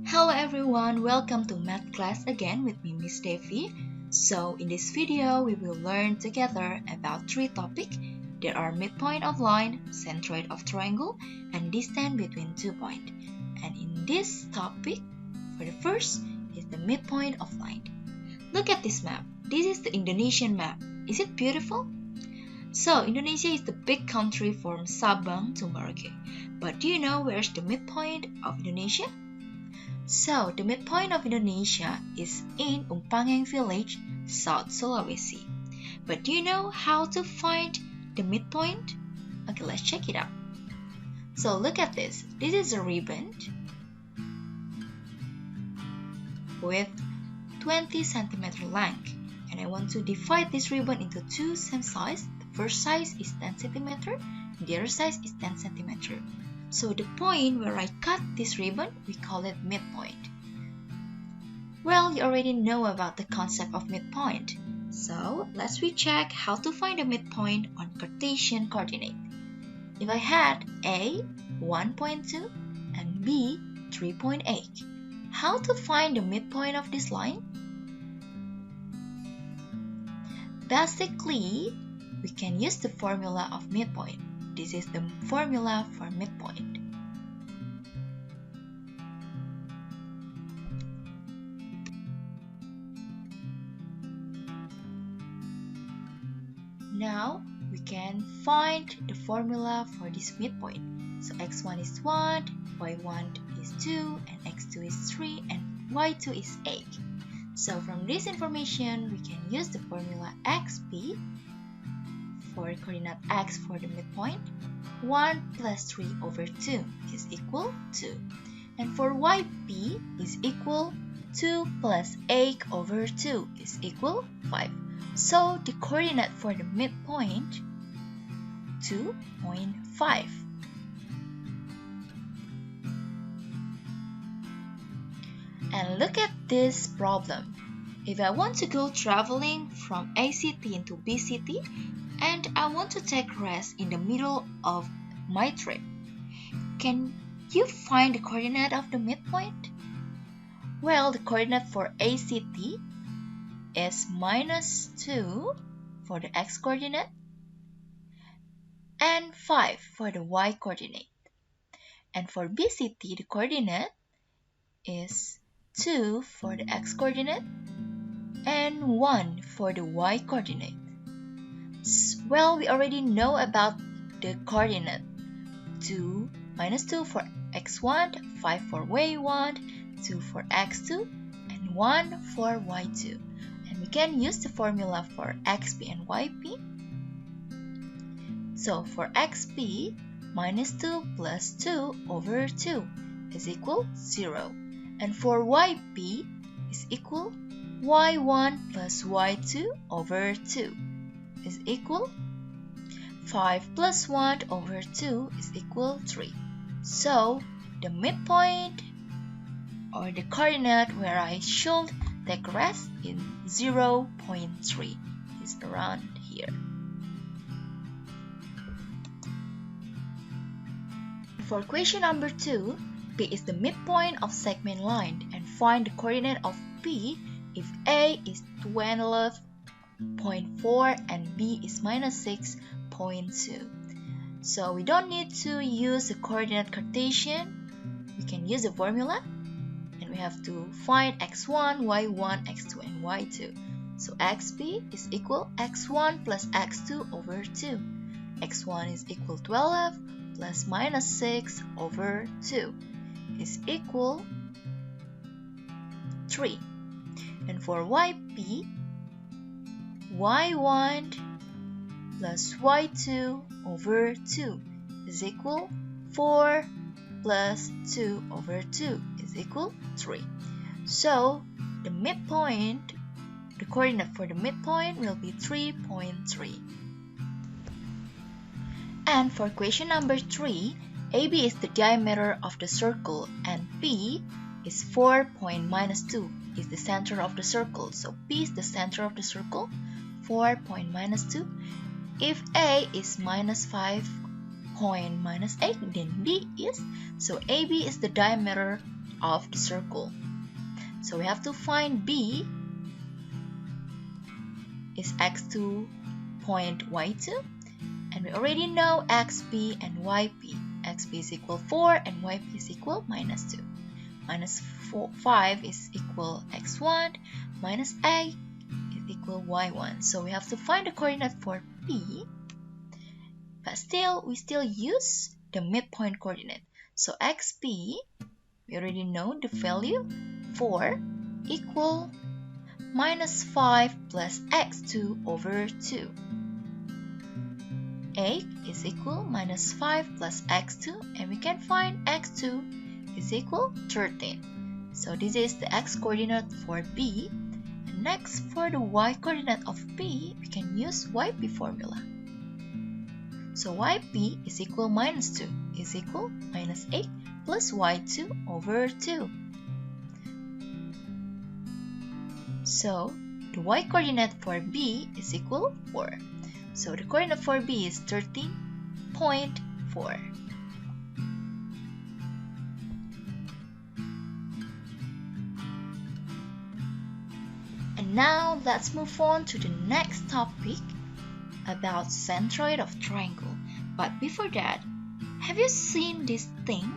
Hello everyone, welcome to math class again with me, Miss Devi. So in this video, we will learn together about three topics. There are midpoint of line, centroid of triangle, and distance between 2 points. And in this topic, for the first, is the midpoint of line. Look at this map. This is the Indonesian map. Is it beautiful? So Indonesia is the big country from Sabang to Merauke. But do you know where's the midpoint of Indonesia? So, the midpoint of Indonesia is in Umpangeng village, South Sulawesi. But do you know how to find the midpoint? Okay, let's check it out. So, look at this. This is a ribbon with 20 centimeter length. And I want to divide this ribbon into two same size. The first size is 10 centimeter, the other size is 10 centimeter. So the point where I cut this ribbon, we call it midpoint. Well, you already know about the concept of midpoint. So let's recheck how to find the midpoint on Cartesian coordinate. If I had A 1.2 and B 3.8, how to find the midpoint of this line? Basically, we can use the formula of midpoint. This is the formula for midpoint. Now we can find the formula for this midpoint. So x1 is 1, y1 is 2, and x2 is 3, and y2 is 8. So from this information, we can use the formula xp for coordinate x for the midpoint. 1 plus 3 over 2 is equal 2. And for yp is equal 2 plus 8 over 2 is equal 5. So the coordinate for the midpoint 2.5. And look at this problem. If I want to go traveling from A city into B city, and I want to take rest in the middle of my trip, can you find the coordinate of the midpoint? Well, the coordinate for A city is -2 for the x coordinate and 5 for the y coordinate. And for B city, the coordinate is 2 for the x coordinate and 1 for the y coordinate. Well, we already know about the coordinate. 2 minus 2 for x1, 5 for y1, 2 for x2, and 1 for y2. And we can use the formula for xp and yp. So for xp, minus 2 plus 2 over 2 is equal 0. And for yp is equal y1 plus y2 over 2 is equal 5 plus 1 over 2 is equal 3. So the midpoint or the coordinate where I should take rest in 0.3 is around here. For question number 2, P is the midpoint of segment line and find the coordinate of P if A is 12.4 and B is -6.2. So we don't need to use the coordinate Cartesian. We can use the formula and we have to find x1, y1, x2, and y2. So xp is equal x1 plus x2 over 2. x1 is equal 12 plus -6 over 2 is equal 3. And for yp, y1 plus y2 over 2 is equal 4 plus 2 over 2 is equal 3. So the midpoint, the coordinate for the midpoint will be 3.3. And for question number 3, AB is the diameter of the circle and P is 4 point -2 is the center of the circle. So P is the center of the circle, 4 point -2. If A is -5 point -8, then B is. So AB is the diameter of the circle. So we have to find B is x2 point y2, and we already know xp and yp. xp is equal 4 and yp is equal minus 2. Minus 5 is equal x1, minus a is equal y1. So we have to find the coordinate for P, but we still use the midpoint coordinate. So xp, we already know the value, 4 equal minus 5 plus x2 over 2. A is equal minus 5 plus x2, and we can find x2 is equal 13. So this is the x coordinate for B. And next, for the y coordinate of B, we can use yp formula. So yp is equal minus 2 is equal minus 8 plus y2 over 2. So the y coordinate for B is equal 4. So the coordinate for B is 13.4. And now let's move on to the next topic about centroid of triangle. But before that, have you seen this thing?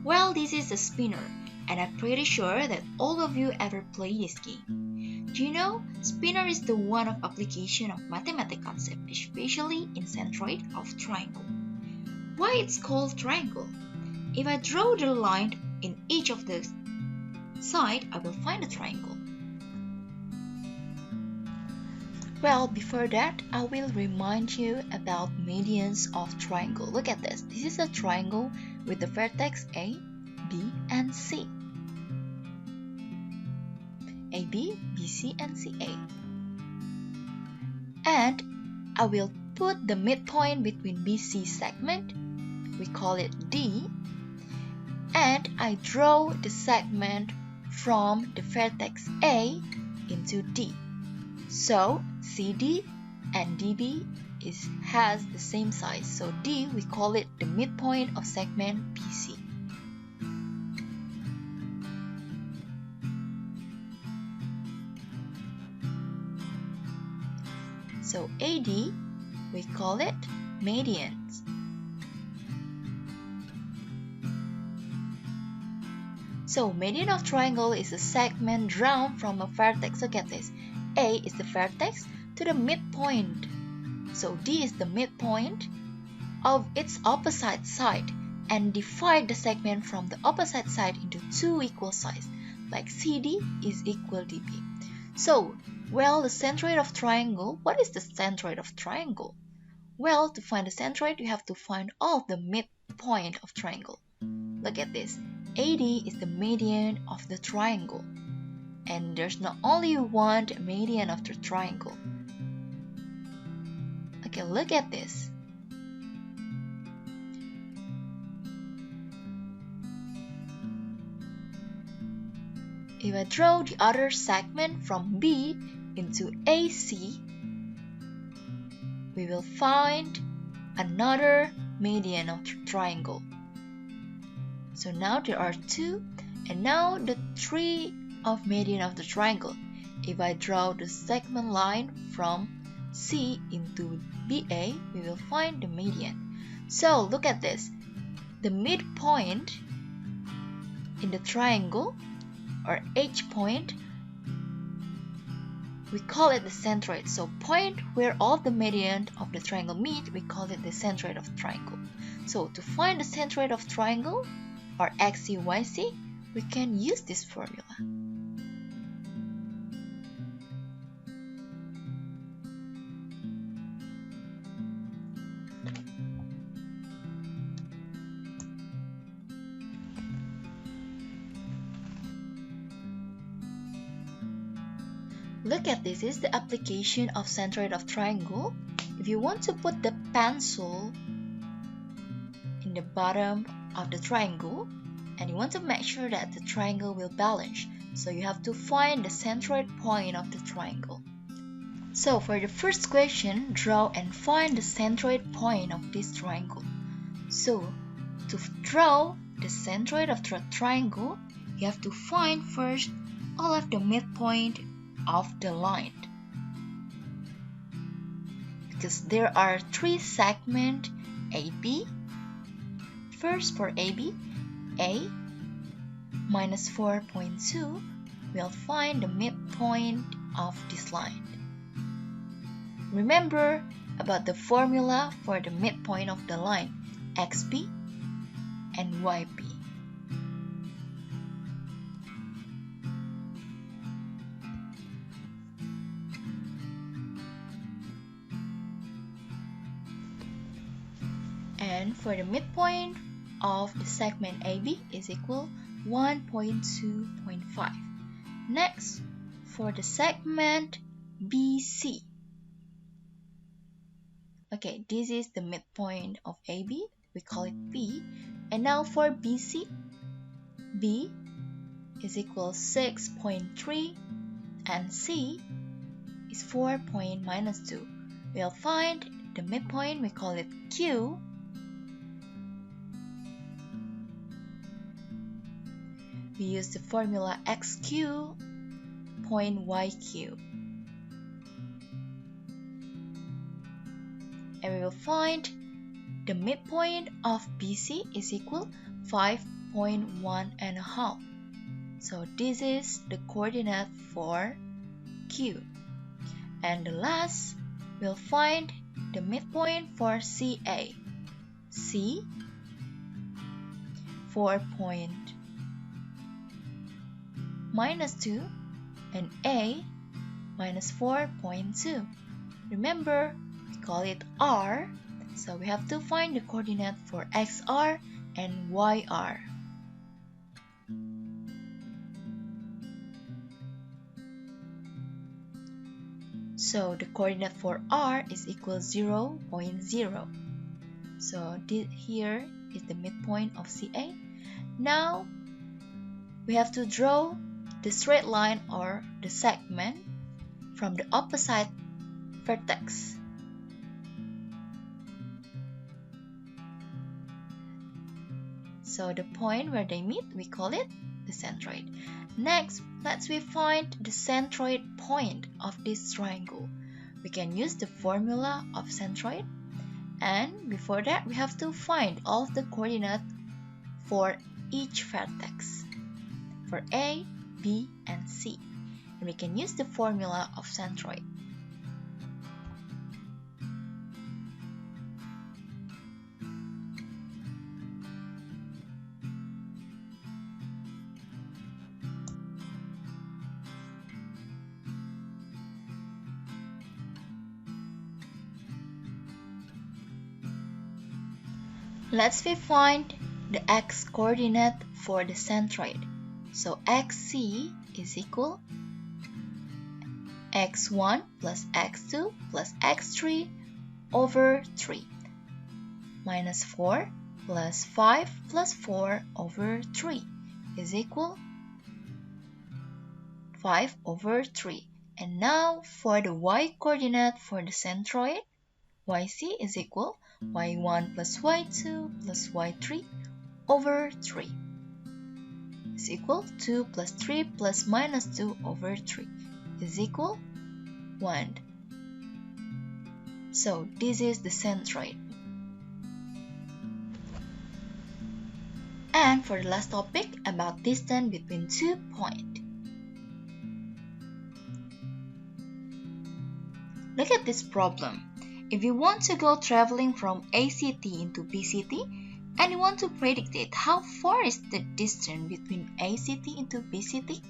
Well, this is a spinner, and I'm pretty sure that all of you ever played this game. Do you know, spinner is the one of application of mathematical concept, especially in centroid of triangle. Why it's called triangle? If I draw the line in each of the side, I will find a triangle. Well, before that, I will remind you about medians of triangle. Look at this. This is a triangle with the vertex A, B, and C. AB, BC, and CA. And I will put the midpoint between BC segment, we call it D, and I draw the segment from the vertex A into D. So CD and DB has the same size. So D, we call it the midpoint of segment BC. So AD, we call it medians. So median of triangle is a segment drawn from a vertex. Look at this. A is the vertex to the midpoint. So D is the midpoint of its opposite side, and divide the segment from the opposite side into two equal sides, like CD is equal DB. So, well, the centroid of triangle, what is the centroid of triangle? Well, to find the centroid, you have to find all of the midpoint of triangle. Look at this. AD is the median of the triangle. And there's not only one median of the triangle. Okay, look at this. If I draw the other segment from B into AC, we will find another median of the triangle. So now there are two, and now the three of median of the triangle. If I draw the segment line from C into BA, we will find the median. So look at this. The midpoint in the triangle, or H point, we call it the centroid. So point where all the median of the triangle meet, we call it the centroid of triangle. So to find the centroid of triangle, or XCYC, we can use this formula. Look at this is the application of centroid of triangle. If you want to put the pencil in the bottom of the triangle, and you want to make sure that the triangle will balance, so you have to find the centroid point of the triangle. So for the first question, draw and find the centroid point of this triangle. So to draw the centroid of the triangle, you have to find first all of the midpoint of the line. Because there are three segments AB. First for AB, A minus 4.2, we'll find the midpoint of this line. Remember about the formula for the midpoint of the line, XB and YB. And for the midpoint of the segment AB is equal 1.2.5. Next, for the segment BC. Okay, this is the midpoint of AB. We call it P. And now for BC, B is equal 6.3 and C is 4.-2. We'll find the midpoint, we call it Q. We use the formula XQ point YQ. And we will find the midpoint of BC is equal 5.1.5. So this is the coordinate for Q. And the last, we'll find the midpoint for CA. C 4.-2 and A minus 4.2. Remember, we call it R, so we have to find the coordinate for XR and YR. So the coordinate for R is equal 0.0. So here is the midpoint of CA. Now we have to draw the straight line or the segment from the opposite vertex. So the point where they meet, we call it the centroid. Next, let's find the centroid point of this triangle. We can use the formula of centroid, and before that we have to find all of the coordinates for each vertex for A, B, and C. And we can use the formula of centroid. Let's find the x coordinate for the centroid. So xc is equal x1 plus x2 plus x3 over 3 minus 4 plus 5 plus 4 over 3 is equal 5 over 3. And now for the y coordinate for the centroid, yc is equal y1 plus y2 plus y3 over 3 is equal 2 plus 3 plus minus 2 over 3 is equal 1. So this is the centroid. And for the last topic about distance between 2 points. Look at this problem. If you want to go traveling from ACT into BCT and you want to predict it, how far is the distance between ACT into BCT?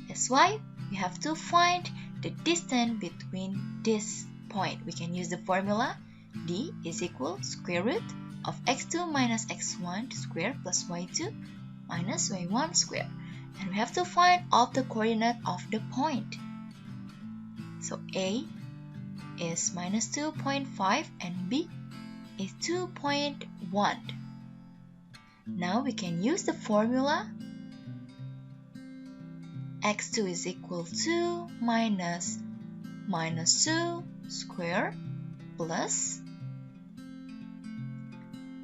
That's why we have to find the distance between this point. We can use the formula d is equal square root of x2 minus x1 square plus y2 minus y1 square. And we have to find all the coordinates of the point. So A is minus 2.5 and B is 2.1. Now we can use the formula x2 is equal to minus 2 square plus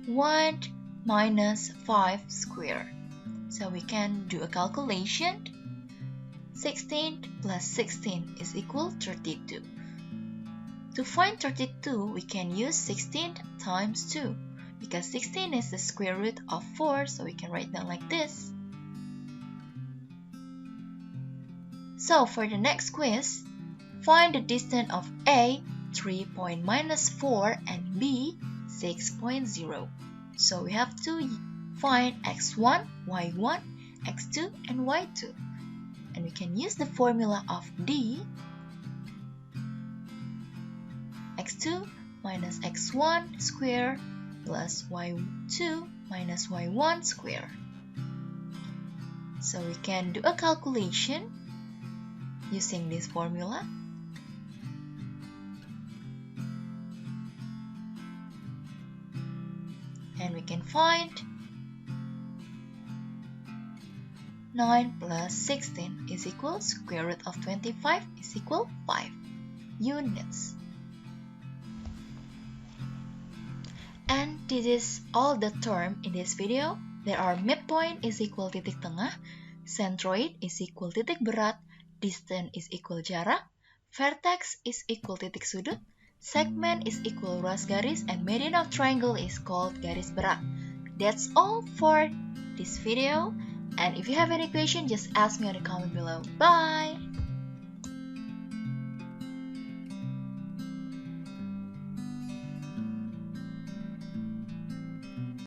1 minus 5 square. So we can do a calculation. 16 plus 16 is equal 32. To find 32, we can use 16 times 2 because 16 is the square root of 4, so we can write down like this. So for the next quiz, find the distance of A, 3 minus 4, and B, 6.0. So we have to find x1, y1, x2, and y2. And we can use the formula of D, x2 minus x1 square plus y2 minus y1 square. So we can do a calculation using this formula. And we can find 9 plus 16 is equal square root of 25 is equal 5 units. And this is all the term in this video. There are midpoint is equal titik tengah, centroid is equal titik berat, distance is equal jarak, vertex is equal titik sudut, segment is equal ruas garis, and median of triangle is called garis berat. That's all for this video. And if you have any question, just ask me on the comment below. Bye!